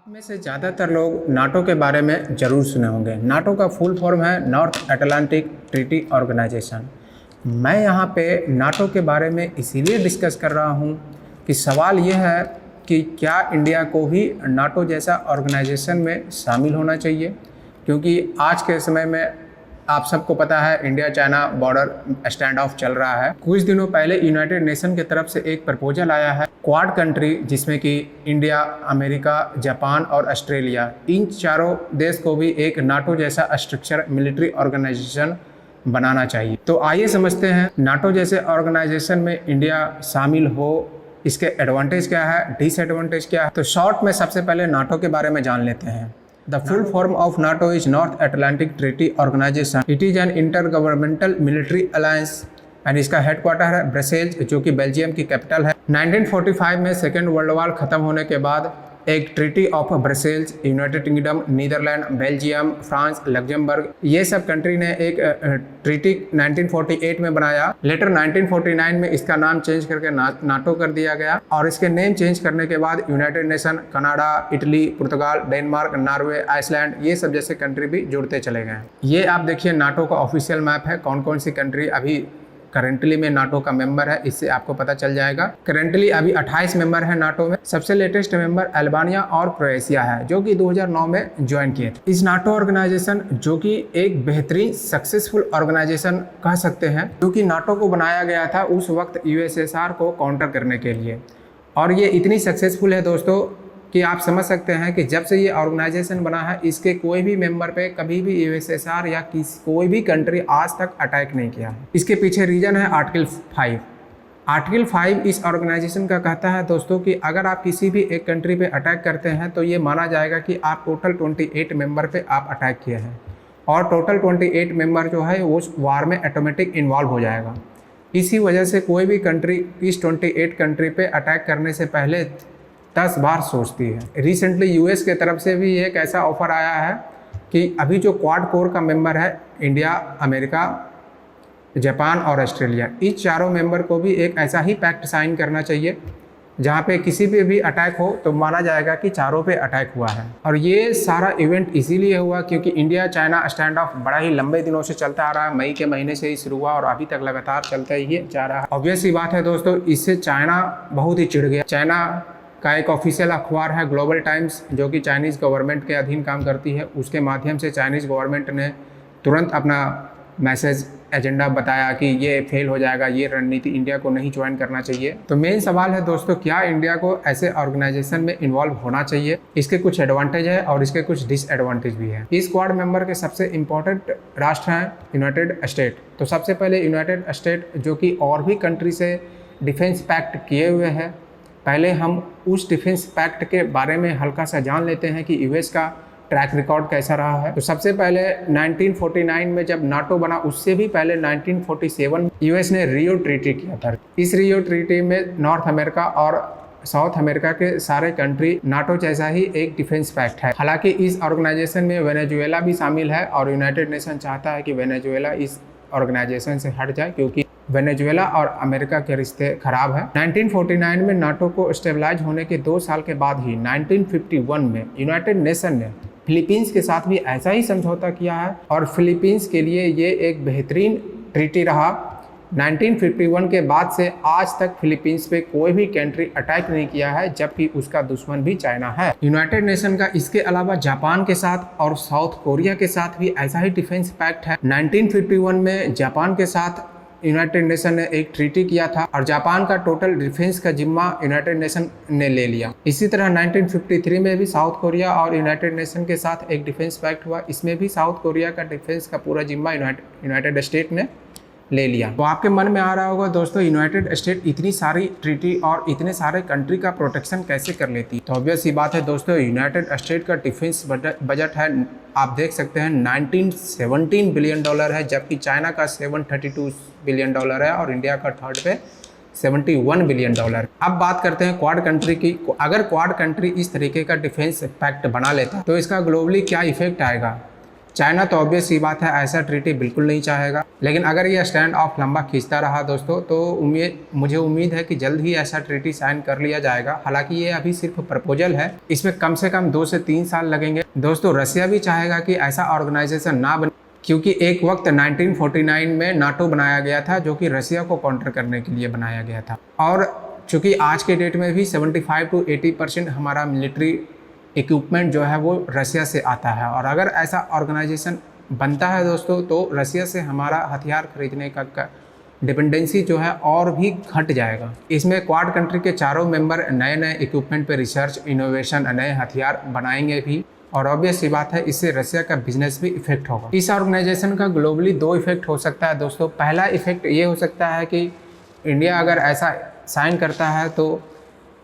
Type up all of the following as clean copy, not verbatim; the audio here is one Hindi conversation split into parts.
में से ज़्यादातर लोग नाटो के बारे में ज़रूर सुने होंगे। नाटो का फुल फॉर्म है नॉर्थ अटलांटिक ट्रीटी ऑर्गेनाइजेशन। मैं यहाँ पे नाटो के बारे में इसीलिए डिस्कस कर रहा हूँ कि सवाल यह है कि क्या इंडिया को भी नाटो जैसा ऑर्गेनाइजेशन में शामिल होना चाहिए, क्योंकि आज के समय में आप सबको पता है India China border stand of चल रहा है। कुछ दिनों पहले यूनाइटेड नेशन की तरफ से एक प्रपोजल आया है क्वाड कंट्री, जिसमें कि इंडिया, अमेरिका, जापान और ऑस्ट्रेलिया, इन चारों देश को भी एक नाटो जैसा स्ट्रक्चर मिलिट्री ऑर्गेनाइजेशन बनाना चाहिए। तो आइए समझते हैं नाटो जैसे ऑर्गेनाइजेशन में इंडिया शामिल हो, इसके एडवांटेज क्या है, डिसएडवांटेज क्या है। तो शॉर्ट में सबसे पहले नाटो के बारे में जान लेते हैं। The full form of NATO is North Atlantic Treaty Organization. It is an intergovernmental military alliance and इसका हेडक्वार्टर है ब्रसेल्स, जो कि बेल्जियम की कैपिटल है। 1945 में सेकेंड वर्ल्ड वॉर खत्म होने के बाद एक treaty of Brussels, United Kingdom, Netherlands, Belgium, France, Luxembourg, ये सब कंट्री ने एक ट्रीटी 1948 में बनाया। लेटर 1949 में इसका नाम चेंज करके नाटो कर दिया गया, और इसके नेम चेंज करने के बाद यूनाइटेड नेशन, कनाडा, इटली, पुर्तगाल, डेनमार्क, नॉर्वे, आइसलैंड, ये सब जैसे कंट्री भी जुड़ते चले गए। ये आप देखिए नाटो का ऑफिशियल मैप है, कौन कौन सी कंट्री अभी करेंटली में नाटो का मेंबर है, इससे आपको पता चल जाएगा। करेंटली अभी 28 मेंबर है नाटो में। सबसे लेटेस्ट मेंबर अल्बानिया और क्रोएशिया है, जो कि 2009 में ज्वाइन किए थे। इस नाटो ऑर्गेनाइजेशन, जो कि एक बेहतरीन सक्सेसफुल ऑर्गेनाइजेशन कह सकते हैं, क्योंकि नाटो को बनाया गया था उस वक्त यूएसएसआर को काउंटर करने के लिए, और ये इतनी सक्सेसफुल है दोस्तों कि आप समझ सकते हैं कि जब से ये ऑर्गेनाइजेशन बना है, इसके कोई भी मेंबर पे कभी भी यूएसएसआर या कोई भी कंट्री आज तक अटैक नहीं किया है। इसके पीछे रीजन है आर्टिकल 5। आर्टिकल 5 इस ऑर्गेनाइजेशन का कहता है दोस्तों कि अगर आप किसी भी एक कंट्री पे अटैक करते हैं तो ये माना जाएगा कि आप टोटल 28 मेंबर पे आप अटैक किए हैं, और टोटल 28 मेंबर जो है वो उस वार में ऑटोमेटिक इन्वॉल्व हो जाएगा। इसी वजह से कोई भी कंट्री इस 28 कंट्री पे अटैक करने से पहले 10 बार सोचती है। रिसेंटली यूएस के तरफ से भी एक ऐसा ऑफर आया है कि अभी जो क्वाड कोर का मेंबर है, इंडिया, अमेरिका, जापान और ऑस्ट्रेलिया, इस चारों मेंबर को भी एक ऐसा ही पैक्ट साइन करना चाहिए जहां पे किसी पे भी अटैक हो तो माना जाएगा कि चारों पे अटैक हुआ है। और ये सारा इवेंट इसीलिए हुआ क्योंकि इंडिया चाइना स्टैंड ऑफ बड़ा ही लंबे दिनों से चलता आ रहा है। मई के महीने से ही शुरू हुआ और अभी तक लगातार चलता ही जा रहा है। ऑब्वियस सी बात है दोस्तों, इससे चाइना बहुत ही चिढ़ गया। चाइना का एक ऑफिशियल अखबार है ग्लोबल टाइम्स, जो कि चाइनीज़ गवर्नमेंट के अधीन काम करती है। उसके माध्यम से चाइनीज़ गवर्नमेंट ने तुरंत अपना मैसेज एजेंडा बताया कि ये फेल हो जाएगा, ये रणनीति इंडिया को नहीं ज्वाइन करना चाहिए। तो मेन सवाल है दोस्तों, क्या इंडिया को ऐसे ऑर्गेनाइजेशन में इन्वॉल्व होना चाहिए? इसके कुछ एडवांटेज है और इसके कुछ डिसएडवांटेज भी है। इस क्वाड मेंबर के सबसे इंपॉर्टेंट राष्ट्र हैं यूनाइटेड स्टेट। तो सबसे पहले यूनाइटेड स्टेट, जो कि और भी कंट्री से डिफेंस पैक्ट किए हुए हैं। पहले हम उस डिफेंस पैक्ट के बारे में हल्का सा जान लेते हैं कि यूएस का ट्रैक रिकॉर्ड कैसा रहा है। तो सबसे पहले 1949 में जब नाटो बना, उससे भी पहले 1947 यूएस ने रियो ट्रीटी किया था। इस रियो ट्रीटी में नॉर्थ अमेरिका और साउथ अमेरिका के सारे कंट्री नाटो जैसा ही एक डिफेंस पैक्ट है। हालांकि इस ऑर्गेनाइजेशन में वेनेजुएला भी शामिल है, और यूनाइटेड नेशन चाहता है कि वेनेजुएला इस ऑर्गेनाइजेशन से हट जाए, क्योंकि वेनेजुएला और अमेरिका के रिश्ते खराब है। 1949 में नाटो को स्टेबलाइज होने के 2 साल के बाद ही 1951 में यूनाइटेड नेशन ने फिलीपींस के साथ भी ऐसा ही समझौता किया है, और फिलीपींस के लिए ये एक बेहतरीन ट्रीटी रहा। 1951 के बाद से आज तक फिलीपींस पे कोई भी कंट्री अटैक नहीं किया है, जबकि उसका दुश्मन भी चाइना है। यूनाइटेड नेशन का इसके अलावा जापान के साथ और साउथ कोरिया के साथ भी ऐसा ही डिफेंस पैक्ट है। 1951 में जापान के साथ यूनाइटेड नेशन ने एक ट्रीटी किया था, और जापान का टोटल डिफेंस का जिम्मा यूनाइटेड नेशन ने ले लिया। इसी तरह 1953 में भी साउथ कोरिया और यूनाइटेड नेशन के साथ एक डिफेंस पैक्ट हुआ। इसमें भी साउथ कोरिया का डिफेंस का पूरा जिम्मा यूनाइटेड स्टेट ने ले लिया। तो आपके मन में आ रहा होगा दोस्तों, यूनाइटेड स्टेट इतनी सारी ट्रीटी और इतने सारे कंट्री का प्रोटेक्शन कैसे कर लेती? तो ऑब्वियस सी बात है दोस्तों, यूनाइटेड स्टेट का डिफेंस बजट है, आप देख सकते हैं, $17 बिलियन है, जबकि चाइना का $732 बिलियन है, और इंडिया का थर्ड पे $71 बिलियन। अब बात करते हैं क्वाड कंट्री की। अगर क्वाड कंट्री इस तरीके का डिफेंस पैक्ट बना लेता तो इसका ग्लोबली क्या इफेक्ट आएगा? चाइना तो ऑब्वियस सी बात है ऐसा ट्रीटी बिल्कुल नहीं चाहेगा, लेकिन अगर ये स्टैंड ऑफ लंबा खींचता रहा दोस्तों तो मुझे उम्मीद है कि जल्द ही ऐसा ट्रीटी साइन कर लिया जाएगा। हालांकि ये अभी सिर्फ प्रपोजल है, इसमें कम से कम 2 से 3 साल लगेंगे। दोस्तों रसिया भी चाहेगा कि ऐसा ऑर्गेनाइजेशन ना बने, क्योंकि एक वक्त 1949 में नाटो बनाया गया था जो कि रसिया को काउंटर करने के लिए बनाया गया था। और चूँकि आज के डेट में भी 75 to 80% हमारा मिलिट्री इक्विपमेंट जो है वो रसिया से आता है, और अगर ऐसा ऑर्गेनाइजेशन बनता है दोस्तों तो रसिया से हमारा हथियार खरीदने का डिपेंडेंसी जो है और भी घट जाएगा। इसमें क्वाड कंट्री के चारों मेंबर नए नए इक्विपमेंट पे रिसर्च, इनोवेशन, नए हथियार बनाएंगे भी, और ऑब्वियस सी बात है इससे रसिया का बिजनेस भी इफेक्ट होगा। इस ऑर्गेनाइजेशन का ग्लोबली 2 इफेक्ट हो सकता है दोस्तों। पहला इफेक्ट ये हो सकता है कि इंडिया अगर ऐसा साइन करता है तो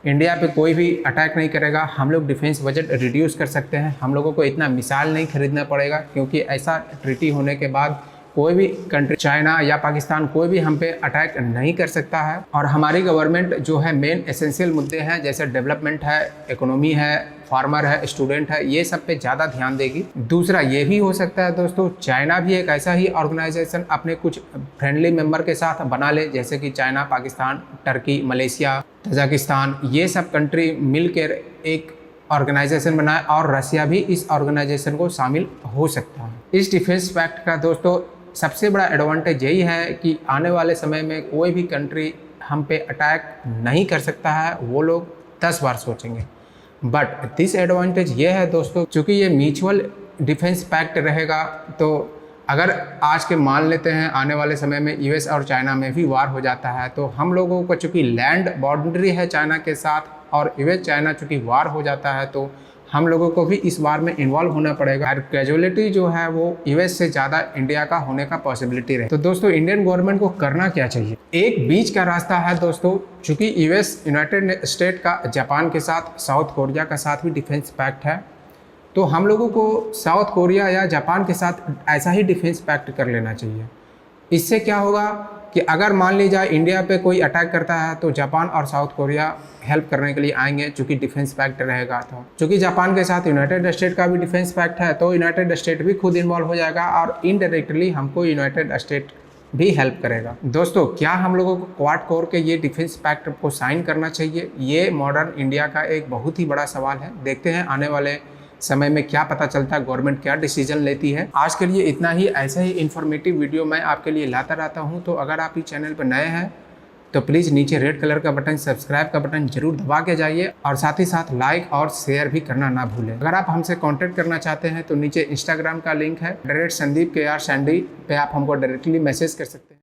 इंडिया पे कोई भी अटैक नहीं करेगा, हम लोग डिफेंस बजट रिड्यूस कर सकते हैं, हम लोगों को इतना मिसाइल नहीं खरीदना पड़ेगा, क्योंकि ऐसा ट्रीटी होने के बाद कोई भी कंट्री, चाइना या पाकिस्तान, कोई भी हम पे अटैक नहीं कर सकता है। और हमारी गवर्नमेंट जो है मेन एसेंशियल मुद्दे हैं जैसे डेवलपमेंट है, इकोनॉमी है, फार्मर है, स्टूडेंट है, ये सब पे ज़्यादा ध्यान देगी। दूसरा ये भी हो सकता है दोस्तों चाइना भी एक ऐसा ही ऑर्गेनाइजेशन अपने कुछ फ्रेंडली मेंबर के साथ बना ले, जैसे कि China, Pakistan, Turkey, Malaysia, Tajikistan, ये सब कंट्री मिलकर एक ऑर्गेनाइजेशन बनाए और रसिया भी इस ऑर्गेनाइजेशन को शामिल हो सकता है। इस डिफेंस पैक्ट का दोस्तों सबसे बड़ा एडवांटेज यही है कि आने वाले समय में कोई भी कंट्री हम पे अटैक नहीं कर सकता है, वो लोग 10 बार सोचेंगे। बट दिस एडवांटेज ये है दोस्तों, चूँकि ये म्यूचुअल डिफेंस पैक्ट रहेगा, तो अगर आज के मान लेते हैं आने वाले समय में यूएस और चाइना में भी वार हो जाता है, तो हम लोगों को चूँकि लैंड बाउंड्री है चाइना के साथ और यूएस चाइना चूँकि वार हो जाता है, तो हम लोगों को भी इस वार में इन्वॉल्व होना पड़ेगा और कैजुअलिटी जो है वो यूएस से ज़्यादा इंडिया का होने का पॉसिबिलिटी रहे। तो दोस्तों इंडियन गवर्नमेंट को करना क्या चाहिए? एक बीच का रास्ता है दोस्तों, चूँकि यूएस, यूनाइटेड स्टेट का जापान के साथ, साउथ कोरिया का साथ भी डिफेंस पैक्ट है, तो हम लोगों को साउथ कोरिया या जापान के साथ ऐसा ही डिफेंस पैक्ट कर लेना चाहिए। इससे क्या होगा कि अगर मान ली जाए इंडिया पे कोई अटैक करता है तो जापान और साउथ कोरिया हेल्प करने के लिए आएंगे, चूँकि डिफेंस पैक्ट रहेगा। तो चूँकि जापान के साथ यूनाइटेड स्टेट का भी डिफेंस पैक्ट है, तो यूनाइटेड स्टेट भी खुद इन्वॉल्व हो जाएगा और इनडायरेक्टली हमको यूनाइटेड स्टेट भी हेल्प करेगा। दोस्तों क्या हम लोगों को क्वाड कोर के ये डिफेंस पैक्ट को साइन करना चाहिए? ये मॉडर्न इंडिया का एक बहुत ही बड़ा सवाल है। देखते हैं आने वाले समय में क्या पता चलता है, गवर्नमेंट क्या डिसीजन लेती है। आज के लिए इतना ही। ऐसा ही इन्फॉर्मेटिव वीडियो मैं आपके लिए लाता रहता हूं, तो अगर आप इस चैनल पर नए हैं तो प्लीज़ नीचे रेड कलर का बटन, सब्सक्राइब का बटन जरूर दबा के जाइए, और साथ ही साथ लाइक और शेयर भी करना ना भूलें। अगर आप हमसे कांटेक्ट करना चाहते हैं तो नीचे इंस्टाग्राम का लिंक है, डायरेक्ट संदीप KR सैंडी पे आप हमको डायरेक्टली मैसेज कर सकते हैं।